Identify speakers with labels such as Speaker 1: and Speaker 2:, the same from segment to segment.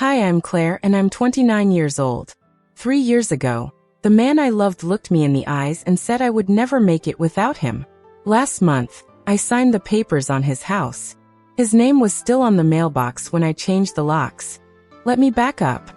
Speaker 1: Hi, I'm Claire and I'm 29 years old. 3 years ago, the man I loved looked me in the eyes and said I would never make it without him. Last month, I signed the papers on his house. His name was still on the mailbox when I changed the locks. Let me back up.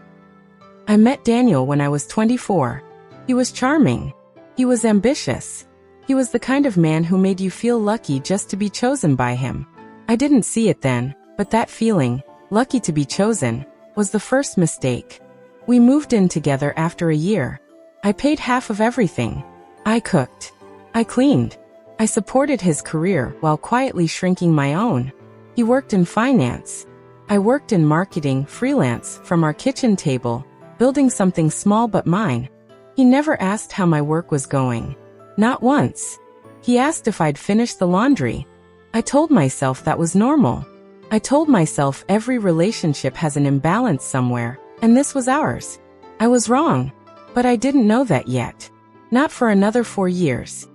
Speaker 1: I met Daniel when I was 24. He was charming. He was ambitious. He was the kind of man who made you feel lucky just to be chosen by him. I didn't see it then, but that feeling, lucky to be chosen, was the first mistake. We moved in together after a year. I paid half of everything. I cooked. I cleaned. I supported his career while quietly shrinking my own. He worked in finance. I worked in marketing, freelance, from our kitchen table, building something small but mine. He never asked how my work was going. Not once. He asked if I'd finished the laundry. I told myself that was normal. I told myself every relationship has an imbalance somewhere, and this was ours. I was wrong, but I didn't know that yet. Not for another 4 years.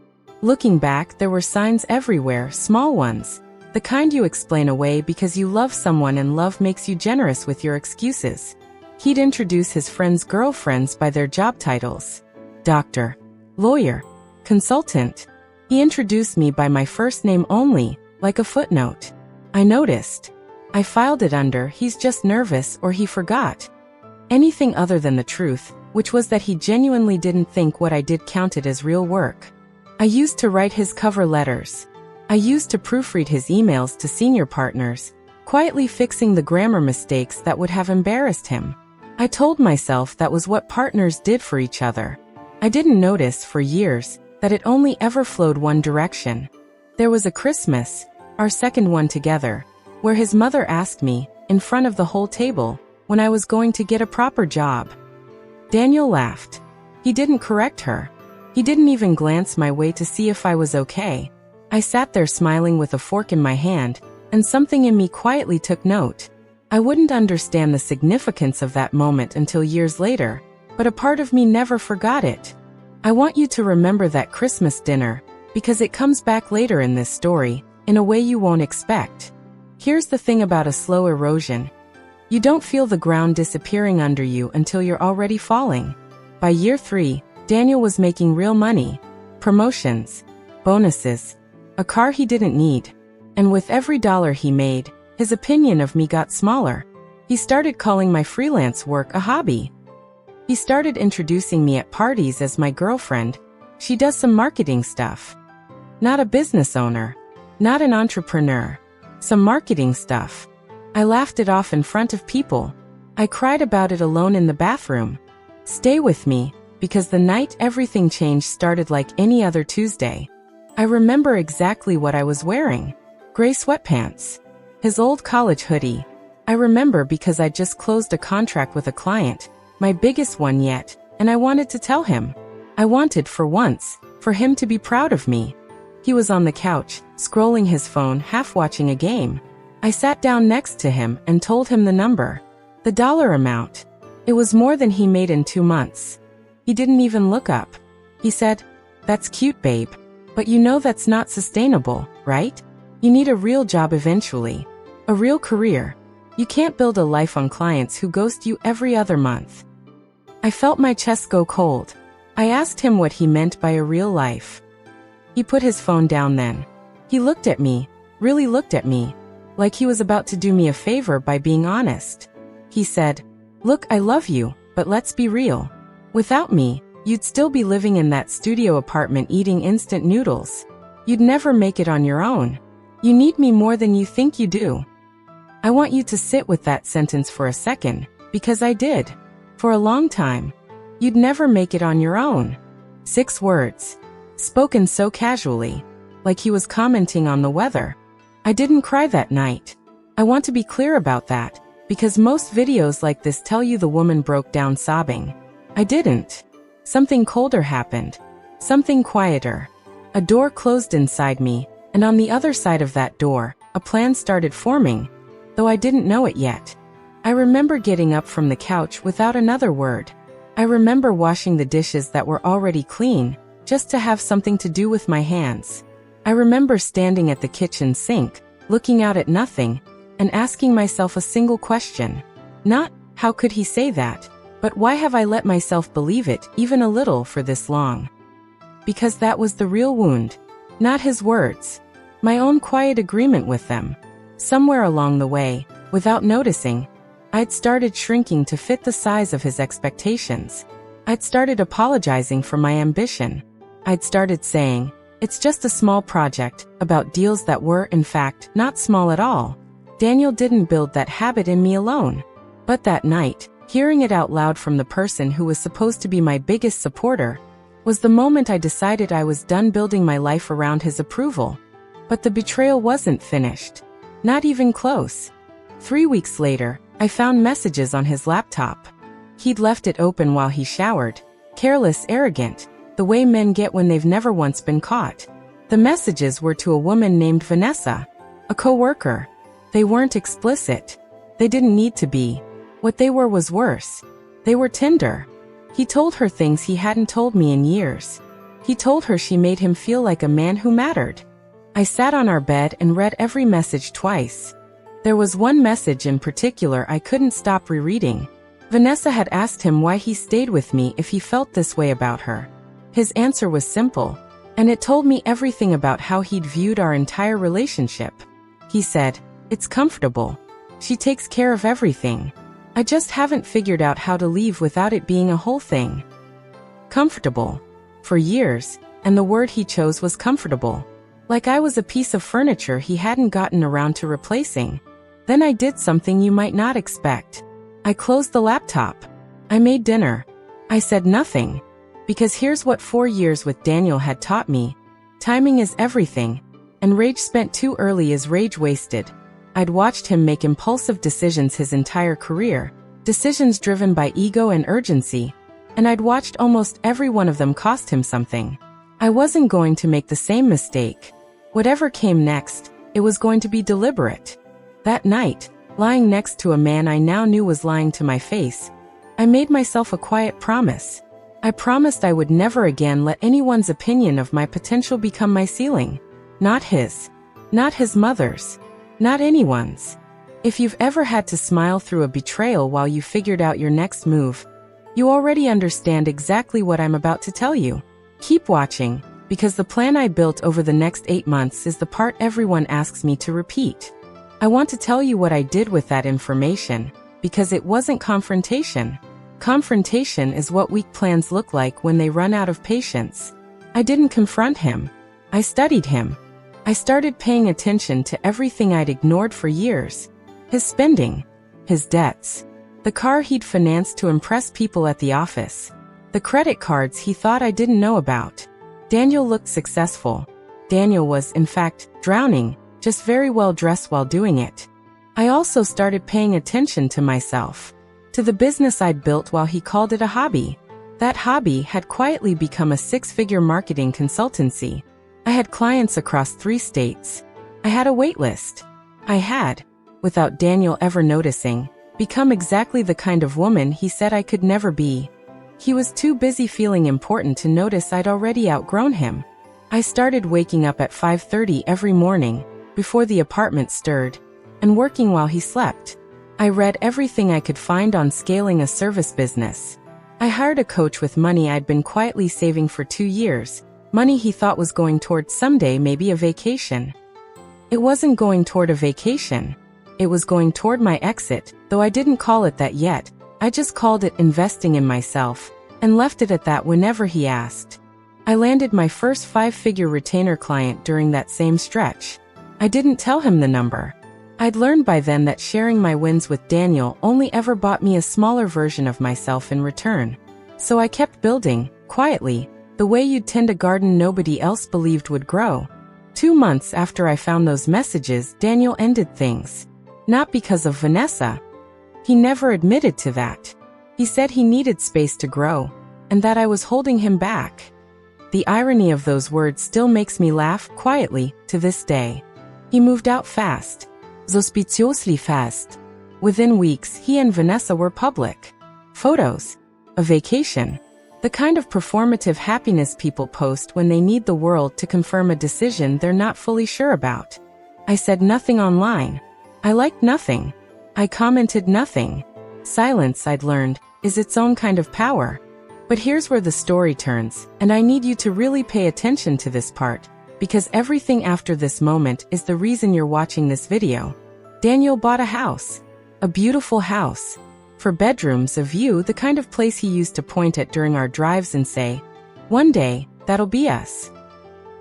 Speaker 1: Looking back, there were signs everywhere, small ones. The kind you explain away because you love someone and love makes you generous with your excuses. He'd introduce his friends' girlfriends by their job titles. Doctor, lawyer, consultant. He introduced me by my first name only, like a footnote. I noticed. I filed it under, he's just nervous or he forgot. Anything other than the truth, which was that he genuinely didn't think what I did counted as real work. I used to write his cover letters. I used to proofread his emails to senior partners, quietly fixing the grammar mistakes that would have embarrassed him. I told myself that was what partners did for each other. I didn't notice for years that it only ever flowed one direction. There was a Christmas, our second one together, where his mother asked me, in front of the whole table, when I was going to get a proper job. Daniel laughed. He didn't correct her. He didn't even glance my way to see if I was okay. I sat there smiling with a fork in my hand, and something in me quietly took note. I wouldn't understand the significance of that moment until years later, but a part of me never forgot it. I want you to remember that Christmas dinner, because it comes back later in this story, in a way you won't expect. Here's the thing about a slow erosion. You don't feel the ground disappearing under you until you're already falling. By year 3, Daniel was making real money. Promotions, bonuses, a car he didn't need. And with every dollar he made, his opinion of me got smaller. He started calling my freelance work a hobby. He started introducing me at parties as my girlfriend. She does some marketing stuff. Not a business owner. Not an entrepreneur. Some marketing stuff. I laughed it off in front of people. I cried about it alone in the bathroom. Stay with me, because the night everything changed started like any other Tuesday. I remember exactly what I was wearing. Gray sweatpants. His old college hoodie. I remember because I just closed a contract with a client, my biggest one yet, and I wanted to tell him. I wanted, for once, for him to be proud of me. He was on the couch, scrolling his phone, half watching a game. I sat down next to him and told him the number. The dollar amount. It was more than he made in 2 months. He didn't even look up. He said, "That's cute, babe. But you know that's not sustainable, right? You need a real job eventually. A real career. You can't build a life on clients who ghost you every other month." I felt my chest go cold. I asked him what he meant by a real life. He put his phone down then. He looked at me, really looked at me, like he was about to do me a favor by being honest. He said, "Look, I love you, but let's be real. Without me, you'd still be living in that studio apartment eating instant noodles. You'd never make it on your own. You need me more than you think you do." I want you to sit with that sentence for a second, because I did. For a long time. You'd never make it on your own. 6 words. Spoken so casually, like he was commenting on the weather. I didn't cry that night. I want to be clear about that, because most videos like this tell you the woman broke down sobbing. I didn't. Something colder happened. Something quieter. A door closed inside me, and on the other side of that door, a plan started forming, though I didn't know it yet. I remember getting up from the couch without another word. I remember washing the dishes that were already clean, just to have something to do with my hands. I remember standing at the kitchen sink, looking out at nothing, and asking myself a single question. Not, How could he say that? But why have I let myself believe it, even a little, for this long? Because that was the real wound. Not his words. My own quiet agreement with them. Somewhere along the way, without noticing, I'd started shrinking to fit the size of his expectations. I'd started apologizing for my ambition. I'd started saying, it's just a small project, about deals that were, in fact, not small at all. Daniel didn't build that habit in me alone. But that night, hearing it out loud from the person who was supposed to be my biggest supporter, was the moment I decided I was done building my life around his approval. But the betrayal wasn't finished. Not even close. 3 weeks later, I found messages on his laptop. He'd left it open while he showered. Careless, arrogant, the way men get when they've never once been caught. The messages were to a woman named Vanessa, a co-worker. They weren't explicit. They didn't need to be. What they were was worse. They were tender. He told her things he hadn't told me in years. He told her she made him feel like a man who mattered. I sat on our bed and read every message twice. There was one message in particular I couldn't stop rereading. Vanessa had asked him why he stayed with me if he felt this way about her. His answer was simple, and it told me everything about how he'd viewed our entire relationship. He said, "It's comfortable. She takes care of everything. I just haven't figured out how to leave without it being a whole thing." Comfortable. For years, and the word he chose was comfortable. Like I was a piece of furniture he hadn't gotten around to replacing. Then I did something you might not expect. I closed the laptop. I made dinner. I said nothing. Because here's what 4 years with Daniel had taught me. Timing is everything. And rage spent too early is rage wasted. I'd watched him make impulsive decisions his entire career. Decisions driven by ego and urgency. And I'd watched almost every one of them cost him something. I wasn't going to make the same mistake. Whatever came next, it was going to be deliberate. That night, lying next to a man I now knew was lying to my face, I made myself a quiet promise. I promised I would never again let anyone's opinion of my potential become my ceiling. Not his. Not his mother's. Not anyone's. If you've ever had to smile through a betrayal while you figured out your next move, you already understand exactly what I'm about to tell you. Keep watching, because the plan I built over the next 8 months is the part everyone asks me to repeat. I want to tell you what I did with that information, because it wasn't confrontation. Confrontation is what weak plans look like when they run out of patience. I didn't confront him. I studied him. I started paying attention to everything I'd ignored for years. His spending. His debts. The car he'd financed to impress people at the office. The credit cards he thought I didn't know about. Daniel looked successful. Daniel was, in fact, drowning, just very well dressed while doing it. I also started paying attention to myself. To the business I'd built while he called it a hobby. That hobby had quietly become a 6-figure marketing consultancy. I had clients across 3 states. I had a wait list. I had, without Daniel ever noticing, become exactly the kind of woman he said I could never be. He was too busy feeling important to notice I'd already outgrown him. I started waking up at 5:30 every morning, before the apartment stirred, and working while he slept. I read everything I could find on scaling a service business. I hired a coach with money I'd been quietly saving for 2 years, money he thought was going toward someday maybe a vacation. It wasn't going toward a vacation. It was going toward my exit, though I didn't call it that yet. I just called it investing in myself, and left it at that whenever he asked. I landed my first 5-figure retainer client during that same stretch. I didn't tell him the number. I'd learned by then that sharing my wins with Daniel only ever bought me a smaller version of myself in return. So I kept building, quietly, the way you'd tend a garden nobody else believed would grow. 2 months after I found those messages, Daniel ended things. Not because of Vanessa. He never admitted to that. He said he needed space to grow, and that I was holding him back. The irony of those words still makes me laugh, quietly, to this day. He moved out fast. Suspiciously fast. Within weeks, he and Vanessa were public. Photos. A vacation. The kind of performative happiness people post when they need the world to confirm a decision they're not fully sure about. I said nothing online. I liked nothing. I commented nothing. Silence, I'd learned, is its own kind of power. But here's where the story turns, and I need you to really pay attention to this part, because everything after this moment is the reason you're watching this video. Daniel bought a house. A beautiful house. For bedrooms, a view, the kind of place he used to point at during our drives and say, "One day, that'll be us."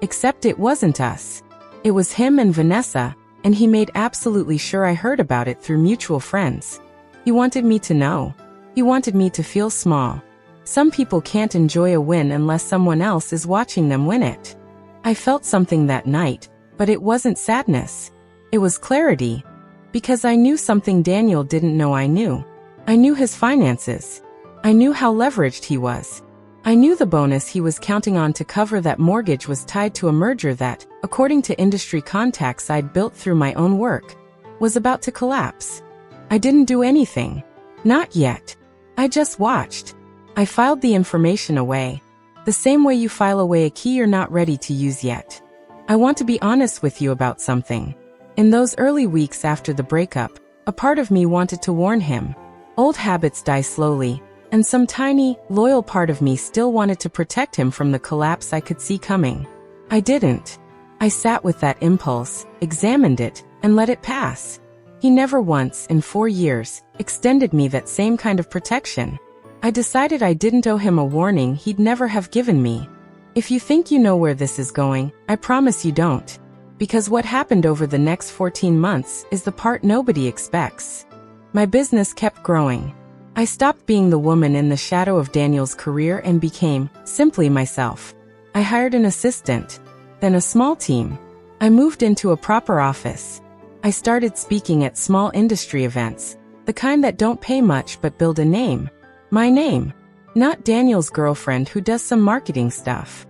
Speaker 1: Except it wasn't us. It was him and Vanessa, and he made absolutely sure I heard about it through mutual friends. He wanted me to know. He wanted me to feel small. Some people can't enjoy a win unless someone else is watching them win it. I felt something that night, but it wasn't sadness. It was clarity. Because I knew something Daniel didn't know I knew. I knew his finances. I knew how leveraged he was. I knew the bonus he was counting on to cover that mortgage was tied to a merger that, according to industry contacts I'd built through my own work, was about to collapse. I didn't do anything. Not yet. I just watched. I filed the information away. The same way you file away a key you're not ready to use yet. I want to be honest with you about something. In those early weeks after the breakup, a part of me wanted to warn him. Old habits die slowly, and some tiny, loyal part of me still wanted to protect him from the collapse I could see coming. I didn't. I sat with that impulse, examined it, and let it pass. He never once, in 4 years, extended me that same kind of protection. I decided I didn't owe him a warning he'd never have given me. If you think you know where this is going, I promise you don't. Because what happened over the next 14 months is the part nobody expects. My business kept growing. I stopped being the woman in the shadow of Daniel's career and became, simply myself. I hired an assistant, then a small team. I moved into a proper office. I started speaking at small industry events, the kind that don't pay much but build a name. My name. Not Daniel's girlfriend who does some marketing stuff.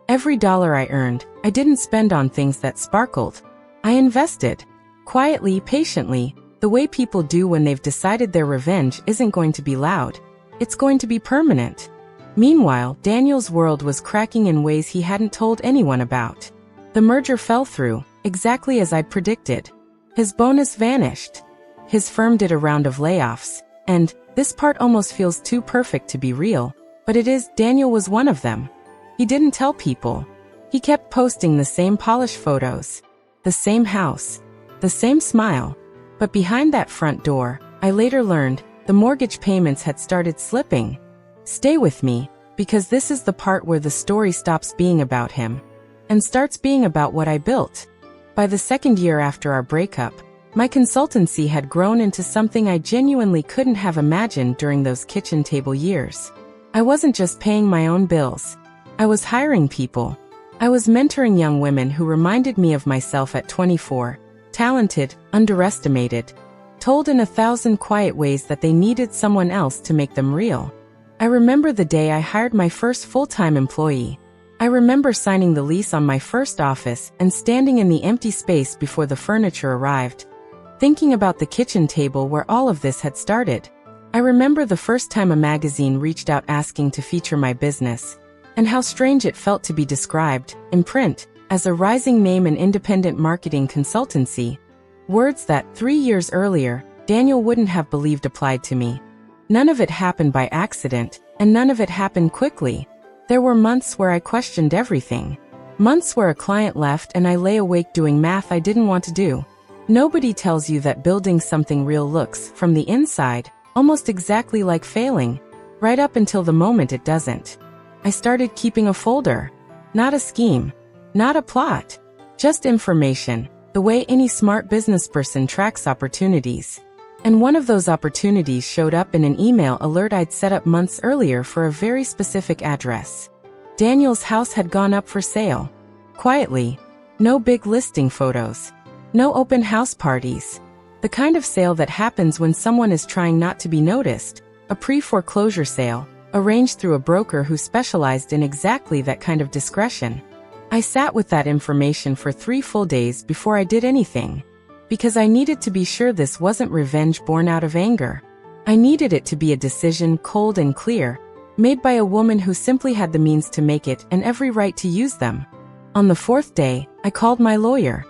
Speaker 1: Every dollar I earned, I didn't spend on things that sparkled. I invested. Quietly, patiently, the way people do when they've decided their revenge isn't going to be loud. It's going to be permanent. Meanwhile, Daniel's world was cracking in ways he hadn't told anyone about. The merger fell through, exactly as I'd predicted. His bonus vanished. His firm did a round of layoffs, and, this part almost feels too perfect to be real, but it is. Daniel was one of them. He didn't tell people. He kept posting the same polished photos, the same house, the same smile. But behind that front door, I later learned, the mortgage payments had started slipping. Stay with me, because this is the part where the story stops being about him and starts being about what I built. By the second year after our breakup, my consultancy had grown into something I genuinely couldn't have imagined during those kitchen table years. I wasn't just paying my own bills. I was hiring people. I was mentoring young women who reminded me of myself at 24, talented, underestimated, told in 1,000 quiet ways that they needed someone else to make them real. I remember the day I hired my first full-time employee. I remember signing the lease on my first office and standing in the empty space before the furniture arrived, thinking about the kitchen table where all of this had started. I remember the first time a magazine reached out asking to feature my business, and how strange it felt to be described, in print, as a rising name in independent marketing consultancy. Words that, 3 years earlier, Daniel wouldn't have believed applied to me. None of it happened by accident, and none of it happened quickly. There were months where I questioned everything. Months where a client left and I lay awake doing math I didn't want to do. Nobody tells you that building something real looks, from the inside, almost exactly like failing, right up until the moment it doesn't. I started keeping a folder. Not a scheme. Not a plot. Just information, the way any smart businessperson tracks opportunities. And one of those opportunities showed up in an email alert I'd set up months earlier for a very specific address. Daniel's house had gone up for sale. Quietly. No big listing photos. No open house parties. The kind of sale that happens when someone is trying not to be noticed. A pre-foreclosure sale, arranged through a broker who specialized in exactly that kind of discretion. I sat with that information for 3 full days before I did anything. Because I needed to be sure this wasn't revenge born out of anger. I needed it to be a decision, cold and clear, made by a woman who simply had the means to make it and every right to use them. On the 4th day, I called my lawyer.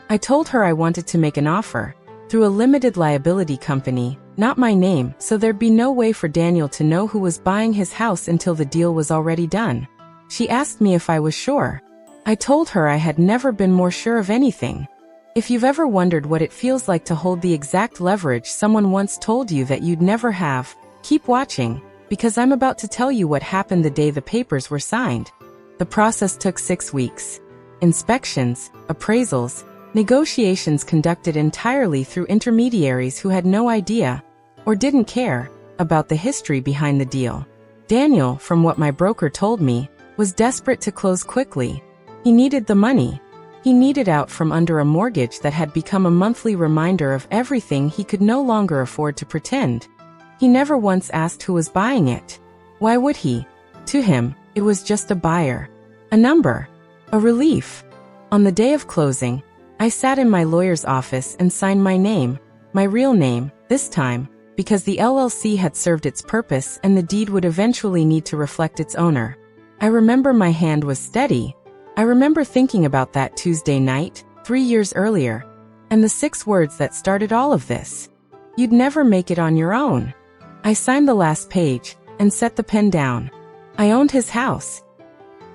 Speaker 1: I told her I wanted to make an offer, through a limited liability company, not my name, so there'd be no way for Daniel to know who was buying his house until the deal was already done. She asked me if I was sure. I told her I had never been more sure of anything. If you've ever wondered what it feels like to hold the exact leverage someone once told you that you'd never have, keep watching, because I'm about to tell you what happened the day the papers were signed. The process took 6 weeks. Inspections, appraisals, negotiations conducted entirely through intermediaries who had no idea, or didn't care, about the history behind the deal. Daniel, from what my broker told me, was desperate to close quickly. He needed the money. He needed out from under a mortgage that had become a monthly reminder of everything he could no longer afford to pretend. He never once asked who was buying it. Why would he? To him, it was just a buyer. A number. A relief. On the day of closing, I sat in my lawyer's office and signed my name, my real name, this time, because the LLC had served its purpose and the deed would eventually need to reflect its owner. I remember my hand was steady. I remember thinking about that Tuesday night, 3 years earlier, and the 6 words that started all of this. You'd never make it on your own. I signed the last page and set the pen down. I owned his house.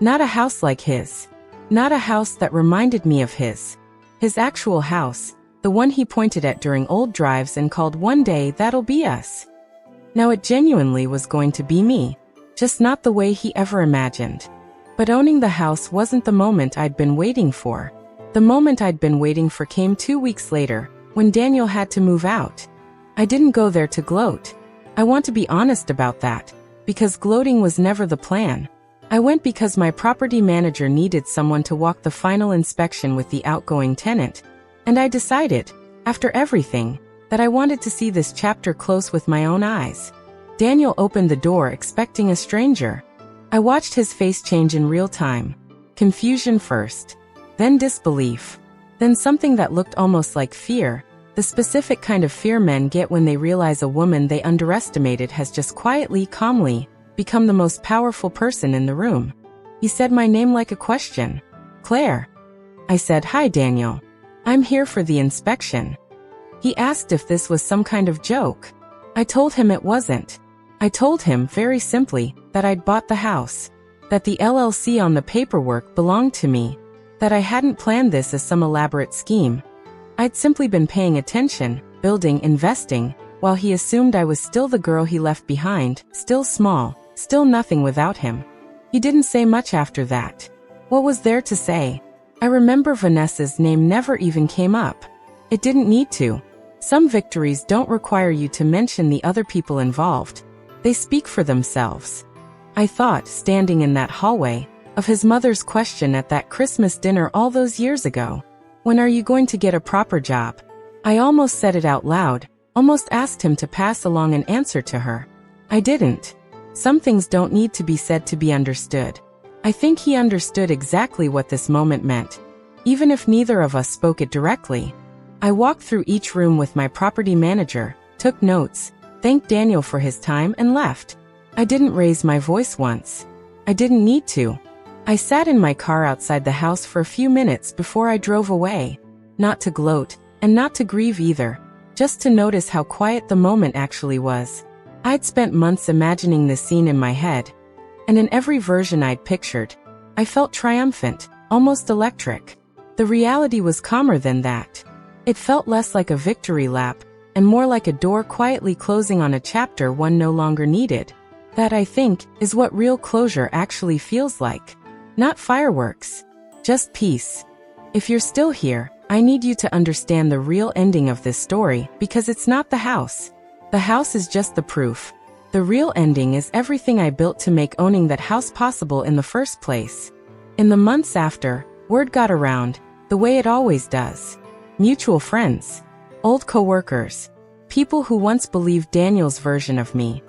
Speaker 1: Not a house like his. Not a house that reminded me of his. His actual house, the one he pointed at during old drives and called one day, "That'll be us." Now it genuinely was going to be me. Just not the way he ever imagined. But owning the house wasn't the moment I'd been waiting for. The moment I'd been waiting for came 2 weeks later, when Daniel had to move out. I didn't go there to gloat. I want to be honest about that, because gloating was never the plan. I went because my property manager needed someone to walk the final inspection with the outgoing tenant, and I decided, after everything, that I wanted to see this chapter close with my own eyes. Daniel opened the door expecting a stranger. I watched his face change in real time. Confusion first, then disbelief, then something that looked almost like fear, the specific kind of fear men get when they realize a woman they underestimated has just quietly, calmly, become the most powerful person in the room. He said my name like a question. "Claire." I said, "Hi, Daniel. I'm here for the inspection." He asked if this was some kind of joke. I told him it wasn't. I told him, very simply, that I'd bought the house, that the LLC on the paperwork belonged to me, that I hadn't planned this as some elaborate scheme. I'd simply been paying attention, building, investing, while he assumed I was still the girl he left behind, still small, still nothing without him. He didn't say much after that. What was there to say? I remember Vanessa's name never even came up. It didn't need to. Some victories don't require you to mention the other people involved. They speak for themselves. I thought, standing in that hallway, of his mother's question at that Christmas dinner all those years ago. "When are you going to get a proper job?" I almost said it out loud, almost asked him to pass along an answer to her. I didn't. Some things don't need to be said to be understood. I think he understood exactly what this moment meant, even if neither of us spoke it directly. I walked through each room with my property manager, took notes, thanked Daniel for his time, and left. I didn't raise my voice once. I didn't need to. I sat in my car outside the house for a few minutes before I drove away, not to gloat, and not to grieve either, just to notice how quiet the moment actually was. I'd spent months imagining this scene in my head, and in every version I'd pictured, I felt triumphant, almost electric. The reality was calmer than that. It felt less like a victory lap, and more like a door quietly closing on a chapter one no longer needed. That, I think, is what real closure actually feels like. Not fireworks. Just peace. If you're still here, I need you to understand the real ending of this story, because it's not the house. The house is just the proof. The real ending is everything I built to make owning that house possible in the first place. In the months after, word got around, the way it always does. Mutual friends. Old co-workers. People who once believed Daniel's version of me.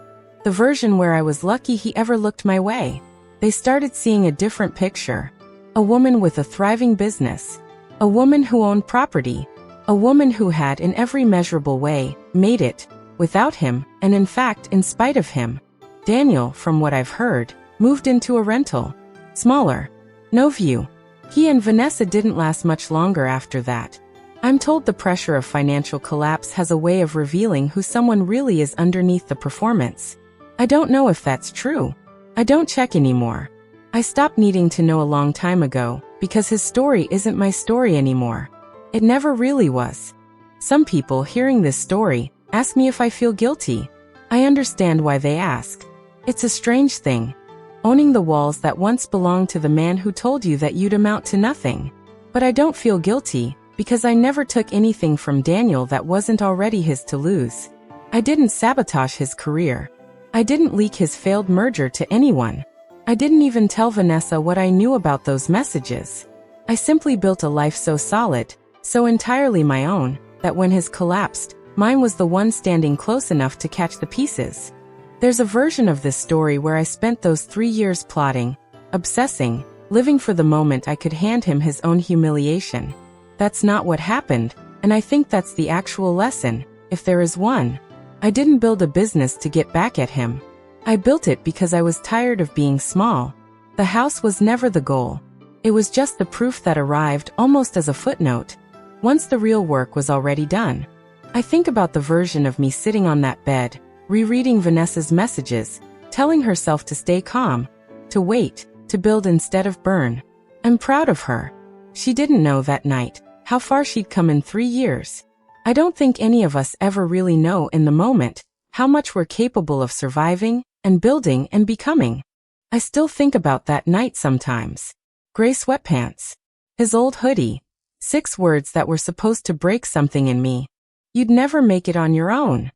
Speaker 1: The version where I was lucky he ever looked my way. They started seeing a different picture. A woman with a thriving business. A woman who owned property. A woman who had, in every measurable way, made it. Without him, and in fact, in spite of him. Daniel, from what I've heard, moved into a rental. Smaller. No view. He and Vanessa didn't last much longer after that. I'm told the pressure of financial collapse has a way of revealing who someone really is underneath the performance. I don't know if that's true. I don't check anymore. I stopped needing to know a long time ago, because his story isn't my story anymore. It never really was. Some people hearing this story ask me if I feel guilty. I understand why they ask. It's a strange thing. Owning the walls that once belonged to the man who told you that you'd amount to nothing. But I don't feel guilty, because I never took anything from Daniel that wasn't already his to lose. I didn't sabotage his career. I didn't leak his failed merger to anyone. I didn't even tell Vanessa what I knew about those messages. I simply built a life so solid, so entirely my own, that when his collapsed, mine was the one standing close enough to catch the pieces. There's a version of this story where I spent those 3 years plotting, obsessing, living for the moment I could hand him his own humiliation. That's not what happened, and I think that's the actual lesson, if there is one. I didn't build a business to get back at him. I built it because I was tired of being small. The house was never the goal. It was just the proof that arrived almost as a footnote, once the real work was already done. I think about the version of me sitting on that bed, rereading Vanessa's messages, telling herself to stay calm, to wait, to build instead of burn. I'm proud of her. She didn't know that night how far she'd come in 3 years. I don't think any of us ever really know in the moment how much we're capable of surviving and building and becoming. I still think about that night sometimes. Gray sweatpants. His old hoodie. 6 words that were supposed to break something in me. You'd never make it on your own.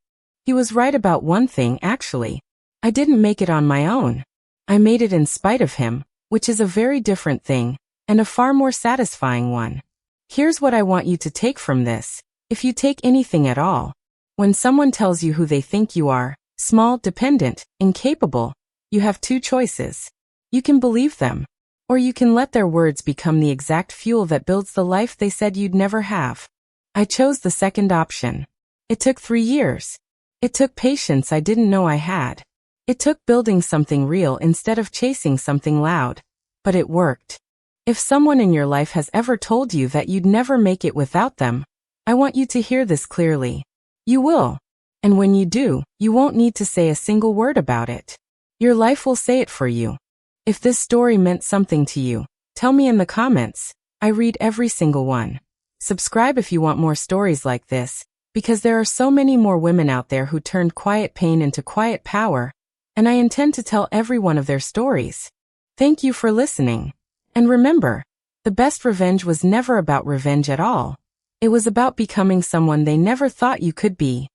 Speaker 1: He was right about one thing, actually. I didn't make it on my own. I made it in spite of him, which is a very different thing, and a far more satisfying one. Here's what I want you to take from this, if you take anything at all. When someone tells you who they think you are, small, dependent, incapable, you have 2 choices. You can believe them, or you can let their words become the exact fuel that builds the life they said you'd never have. I chose the second option. It took 3 years. It took patience I didn't know I had. It took building something real instead of chasing something loud. But it worked. If someone in your life has ever told you that you'd never make it without them, I want you to hear this clearly. You will. And when you do, you won't need to say a single word about it. Your life will say it for you. If this story meant something to you, tell me in the comments. I read every single one. Subscribe if you want more stories like this, because there are so many more women out there who turned quiet pain into quiet power, and I intend to tell every one of their stories. Thank you for listening. And remember, the best revenge was never about revenge at all. It was about becoming someone they never thought you could be.